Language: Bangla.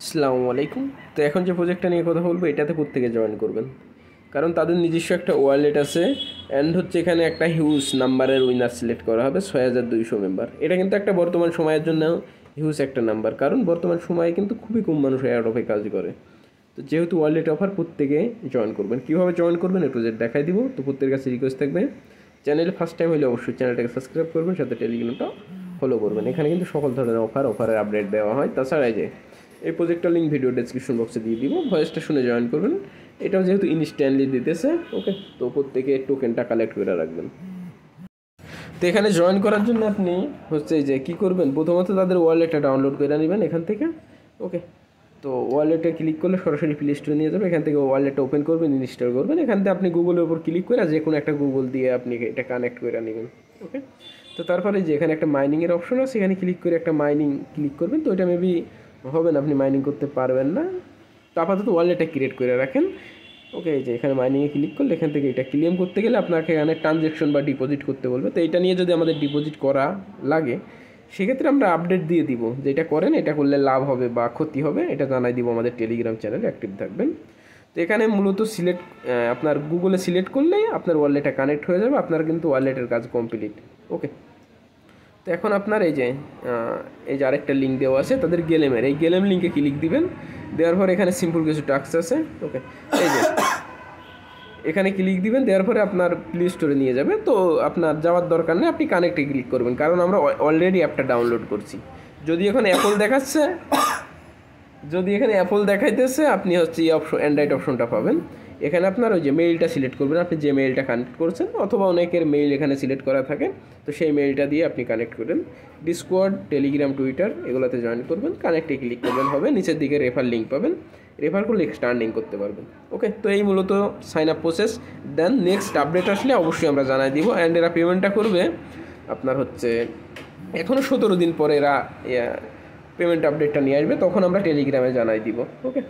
আসসালামু আলাইকুম। তো এখন যে প্রজেক্টটা নিয়ে কথা বলবো এটাতে প্রত্যেকে জয়েন করবেন, কারণ তাদের নিজস্ব একটা ওয়ালেট আছে অ্যান্ড হচ্ছে এখানে একটা হিউজ নাম্বারের উইনার সিলেক্ট করা হবে 6200 মেম্বার। এটা কিন্তু একটা বর্তমান সময়ের জন্য হিউজ একটা নাম্বার, কারণ বর্তমান সময়ে কিন্তু খুবই কম মানুষ এয়ারড্রপে কাজ করে। তো যেহেতু ওয়ালেট অফার, প্রত্যেকে জয়েন করবেন। কীভাবে জয়েন করবেন একটু যে দেখাই দিব। তো প্রত্যেকের কাছে রিকোয়েস্ট থাকবে, চ্যানেলে ফার্স্ট টাইম হলে অবশ্যই চ্যানেলটাকে সাবস্ক্রাইব করবেন, সাথে টেলিগ্রামটা ফলো করবেন। এখানে কিন্তু সকল ধরনের অফারের আপডেট দেওয়া হয়। তাছাড়া যে এই প্রজেক্টটার লিঙ্ক ভিডিও ডেসক্রিপশন বক্সে দিয়ে দিব, ভয়েসটা শুনে জয়েন করবেন। এটাও যেহেতু ইনস্ট্যান্টলি দিতেছে, ওকে, তো প্রত্যেকে টোকেনটা কালেক্ট করে রাখবেন। তো এখানে জয়েন করার জন্য আপনি হচ্ছে যে কী করবেন, প্রথমত তাদের ওয়ালেটটা ডাউনলোড করে নেবেন এখান থেকে, ওকে। তো ওয়ালেটে ক্লিক করলে সরাসরি প্লে স্টোরে নিয়ে যাবে। এখান থেকে ওয়ালেটটা ওপেন করবেন, ইনস্টল করবেন। এখান থেকে আপনি গুগলের উপর ক্লিক করে যে কোনো একটা গুগল দিয়ে আপনি এটা কানেক্ট করে নেবেন, ওকে। তো তারপরে যে এখানে একটা মাইনিংয়ের অপশন আছে, এখানে ক্লিক করে একটা মাইনিং ক্লিক করবেন। তো এটা মেবি হবে না, আপনি মাইনিং করতে পারবেন না। তো আপাতত ওয়ালেটটা ক্রিয়েট করে রাখেন, ওকে। এই যে এখানে মাইনিংয়ে ক্লিক করলে এখান থেকে এটা ক্লেম করতে গেলে আপনাকে এখানে ট্রানজ্যাকশন বা ডিপোজিট করতে বলবে। তো এটা নিয়ে যদি আমাদের ডিপোজিট করা লাগে, সেক্ষেত্রে আমরা আপডেট দিয়ে দিব যে এটা করেন, এটা করলে লাভ হবে বা ক্ষতি হবে, এটা জানাই দিব আমাদের টেলিগ্রাম চ্যানেলে, অ্যাক্টিভ থাকবেন। তো এখানে মূলত সিলেক্ট আপনার গুগলে সিলেক্ট করলেই আপনার ওয়ালেটটা কানেক্ট হয়ে যাবে, আপনার কিন্তু ওয়ালেটের কাজ কমপ্লিট, ওকে। তো এখন আপনার এই যে আরেকটা লিঙ্ক দেওয়া আছে তাদের গেলেমের, এই গেলেম লিঙ্কে ক্লিক দিবেন। দেওয়ার পর এখানে সিম্পল কিছু টাস্ক আছে, ওকে। এই যে এখানে ক্লিক দিবেন, দেওয়ার পরে আপনার প্লে স্টোরে নিয়ে যাবে। তো আপনার যাওয়ার দরকার নেই, আপনি কানেক্টে ক্লিক করবেন, কারণ আমরা অলরেডি অ্যাপটা ডাউনলোড করছি। যদি এখন অ্যাপল দেখাচ্ছে, যদি এখানে অ্যাপল দেখাইতেছে, আপনি হচ্ছে এই অপশন অ্যান্ড্রয়েড অপশনটা পাবেন। এখানে আপনার ওই যে মেইলটা সিলেক্ট করবেন, আপনি যে মেইলটা কানেক্ট করছেন, অথবা অনেকের মেইল এখানে সিলেক্ট করা থাকে, তো সেই মেইলটা দিয়ে আপনি কানেক্ট করেন। ডিসকর্ড, টেলিগ্রাম, টুইটার এগুলোতে জয়েন করবেন, কানেক্টে ক্লিক করবেন, হবে নিচের দিকে রেফার লিঙ্ক পাবেন, রেফার করলে এক্সট্রা আর্নিং করতে পারবেন, ওকে। তো এই মূলত sign up process. Then next update আসলে অবশ্যই আমরা জানাই দিব। অ্যান্ড এরা পেমেন্টটা করবে আপনার হচ্ছে এখনও 17 দিন পরে এরা পেমেন্ট আপডেটটা নিয়ে আসবে, তখন আমরা টেলিগ্রামে জানাই দিব, ওকে।